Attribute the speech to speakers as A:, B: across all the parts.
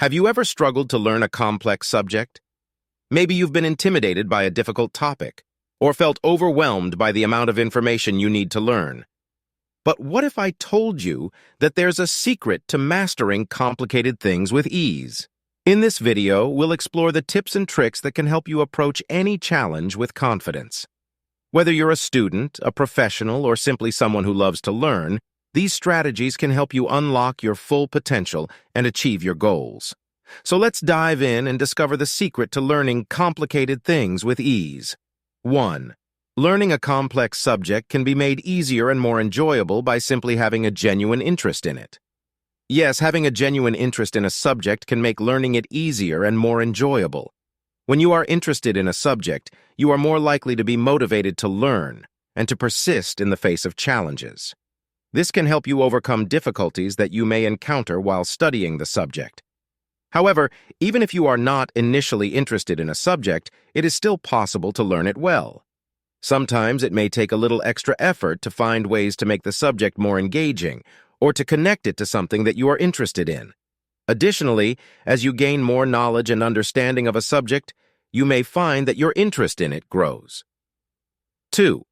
A: Have you ever struggled to learn a complex subject? Maybe you've been intimidated by a difficult topic, or felt overwhelmed by the amount of information you need to learn. But what if I told you that there's a secret to mastering complicated things with ease? In this video, we'll explore the tips and tricks that can help you approach any challenge with confidence. Whether you're a student, a professional, or simply someone who loves to learn, these strategies can help you unlock your full potential and achieve your goals. So let's dive in and discover the secret to learning complicated things with ease. 1. Learning a complex subject can be made easier and more enjoyable by simply having a genuine interest in it. Yes, having a genuine interest in a subject can make learning it easier and more enjoyable. When you are interested in a subject, you are more likely to be motivated to learn and to persist in the face of challenges. This can help you overcome difficulties that you may encounter while studying the subject. However, even if you are not initially interested in a subject, it is still possible to learn it well. Sometimes it may take a little extra effort to find ways to make the subject more engaging or to connect it to something that you are interested in. Additionally, as you gain more knowledge and understanding of a subject, you may find that your interest in it grows. 2.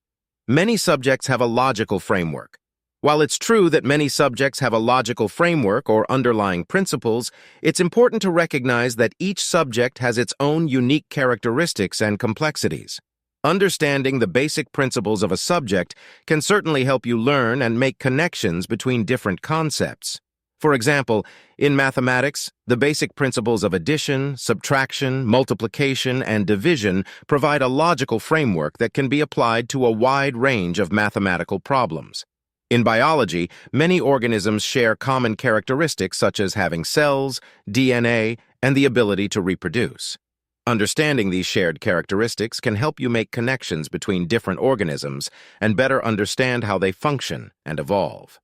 A: Many subjects have a logical framework. While it's true that many subjects have a logical framework or underlying principles, it's important to recognize that each subject has its own unique characteristics and complexities. Understanding the basic principles of a subject can certainly help you learn and make connections between different concepts. For example, in mathematics, the basic principles of addition, subtraction, multiplication, and division provide a logical framework that can be applied to a wide range of mathematical problems. In biology, many organisms share common characteristics such as having cells, DNA, and the ability to reproduce. Understanding these shared characteristics can help you make connections between different organisms and better understand how they function and evolve.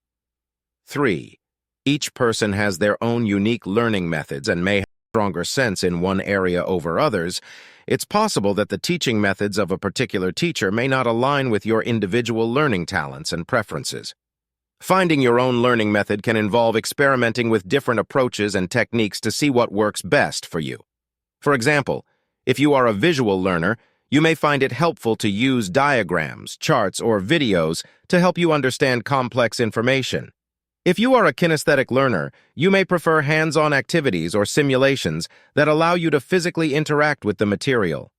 A: 3. Each person has their own unique learning methods and may have a stronger sense in one area over others. It's possible that the teaching methods of a particular teacher may not align with your individual learning talents and preferences. Finding your own learning method can involve experimenting with different approaches and techniques to see what works best for you. For example, if you are a visual learner, you may find it helpful to use diagrams, charts, or videos to help you understand complex information. If you are a kinesthetic learner, you may prefer hands-on activities or simulations that allow you to physically interact with the material.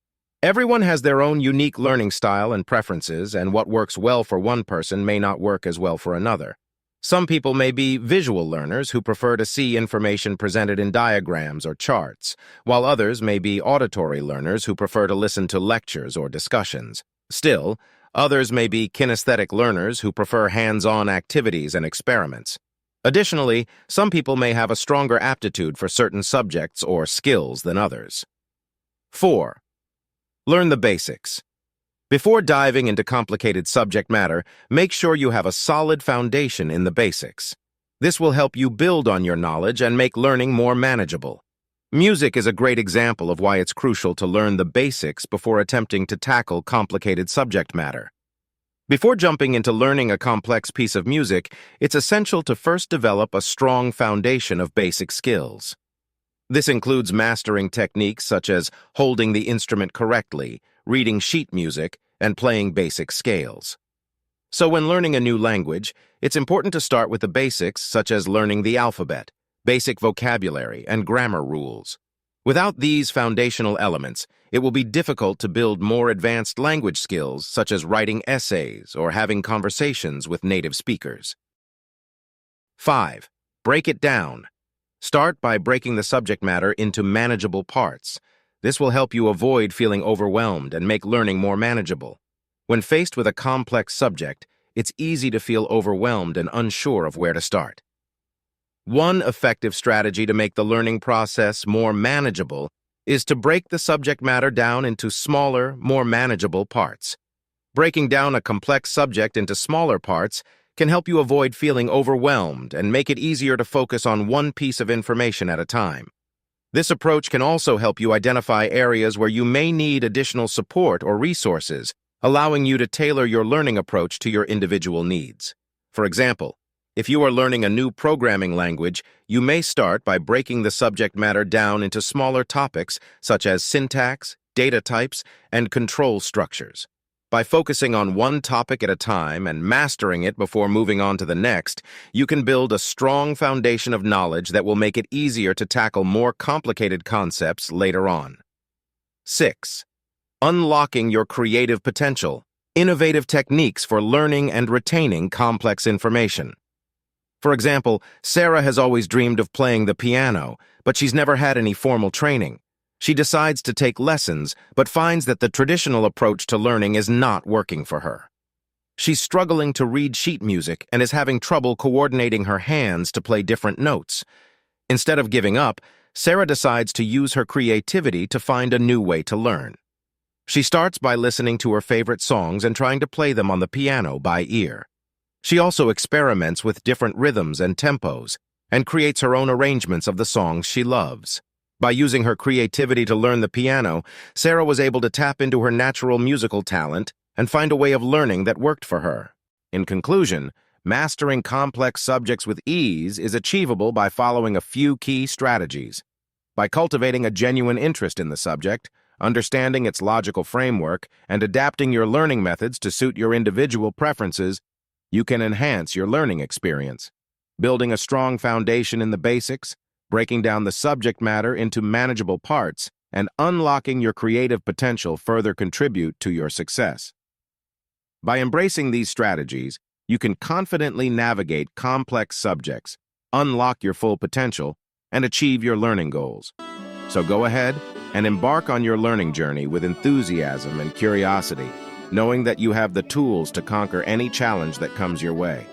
A: Everyone has their own unique learning style and preferences, and what works well for one person may not work as well for another. Some people may be visual learners who prefer to see information presented in diagrams or charts, while others may be auditory learners who prefer to listen to lectures or discussions. Still, others may be kinesthetic learners who prefer hands-on activities and experiments. Additionally, some people may have a stronger aptitude for certain subjects or skills than others. 4. Learn the basics. Before diving into complicated subject matter, make sure you have a solid foundation in the basics. This will help you build on your knowledge and make learning more manageable. Music is a great example of why it's crucial to learn the basics before attempting to tackle complicated subject matter. Before jumping into learning a complex piece of music, it's essential to first develop a strong foundation of basic skills. This includes mastering techniques such as holding the instrument correctly, reading sheet music, and playing basic scales. So when learning a new language, it's important to start with the basics such as learning the alphabet, basic vocabulary, and grammar rules. Without these foundational elements, it will be difficult to build more advanced language skills such as writing essays or having conversations with native speakers. 5. Break it down. Start by breaking the subject matter into manageable parts. This will help you avoid feeling overwhelmed and make learning more manageable. When faced with a complex subject, it's easy to feel overwhelmed and unsure of where to start. One effective strategy to make the learning process more manageable is to break the subject matter down into smaller, more manageable parts. Breaking down a complex subject into smaller parts can help you avoid feeling overwhelmed and make it easier to focus on one piece of information at a time. This approach can also help you identify areas where you may need additional support or resources, allowing you to tailor your learning approach to your individual needs. For example, If you are learning a new programming language, you may start by breaking the subject matter down into smaller topics such as syntax, data types, and control structures. By focusing on one topic at a time and mastering it before moving on to the next, you can build a strong foundation of knowledge that will make it easier to tackle more complicated concepts later on. 6. Unlocking your creative potential. Innovative techniques for learning and retaining complex information. For example, Sarah has always dreamed of playing the piano, but she's never had any formal training. She decides to take lessons, but finds that the traditional approach to learning is not working for her. She's struggling to read sheet music and is having trouble coordinating her hands to play different notes. Instead of giving up, Sarah decides to use her creativity to find a new way to learn. She starts by listening to her favorite songs and trying to play them on the piano by ear. She also experiments with different rhythms and tempos and creates her own arrangements of the songs she loves. By using her creativity to learn the piano, Sarah was able to tap into her natural musical talent and find a way of learning that worked for her. In conclusion, mastering complex subjects with ease is achievable by following a few key strategies. By cultivating a genuine interest in the subject, understanding its logical framework, and adapting your learning methods to suit your individual preferences, you can enhance your learning experience. Building a strong foundation in the basics, breaking down the subject matter into manageable parts, and unlocking your creative potential further contribute to your success. By embracing these strategies, you can confidently navigate complex subjects, unlock your full potential, and achieve your learning goals. So go ahead and embark on your learning journey with enthusiasm and curiosity, knowing that you have the tools to conquer any challenge that comes your way.